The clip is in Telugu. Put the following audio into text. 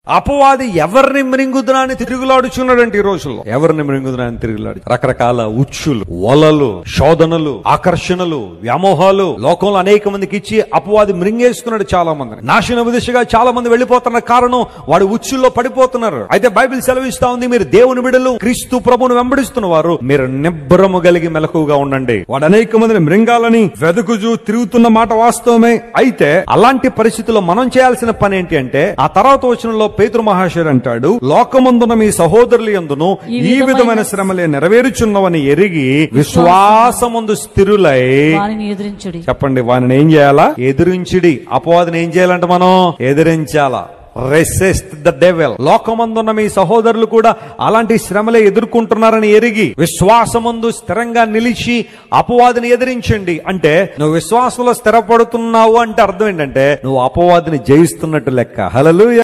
అపవాది ఎవరిని మృంగుదునని తిరుగులాడుచున్నాడంటే ఈ రోజుల్లో. ఎవరిని మృంగుదునని తిరుగులాడు. రకరకాల ఉచ్చులు, వలలు, శోధనలు, ఆకర్షణలు, వ్యామోహాలు లోకంలో అనేక మందికి ఇచ్చి అపవాది మృంగేస్తున్నాడు చాలా మందిని. నాశనపు దిశగా చాలా మంది వెళ్లిపోతున్న కారణం వాడు ఉచ్చుల్లో పడిపోతున్నారు. అయితే బైబిల్ సెలవిస్తా ఉంది, మీరు దేవుని బిడ్డలు, క్రీస్తు ప్రభువును వెంబడిస్తున్న వారు మీరు నిబ్బరము కలిగి మెలకుగా ఉండండి. వాడు అనేక మందిని మృంగాలని వెదుకుచూ తిరుగుతున్న మాట వాస్తవమే. అయితే అలాంటి పరిస్థితుల్లో మనం చేయాల్సిన పని ఏంటి అంటే, ఆ తర్వాత వచనంలో పేతురు మహాశయుడు అంటాడు, లోకమందున మీ సహోదరుల యందును ఈ విధమైన శ్రమలే నెరవేరుచున్నవని ఎరిగి విశ్వాసమందు స్థిరులై చెప్పండి, వానిని ఏం చేయాలా? ఎదిరించుడి. అపవాదిని ఏం చేయాలంటే మనం ఎదిరించాలా. Resist the devil. లోకమందున్న మీ సహోదరులు కూడా అలాంటి శ్రమలే ఎదుర్కొంటున్నారని ఎరిగి విశ్వాసమందు స్థిరంగా నిలిచి అపవాదిని ఎదిరించండి. అంటే నువ్వు విశ్వాసంలో స్థిరపడుతున్నావు అంటే అర్థం ఏంటంటే నువ్వు అపవాదిని జయిస్తున్నట్టు లెక్క. హల్లెలూయా.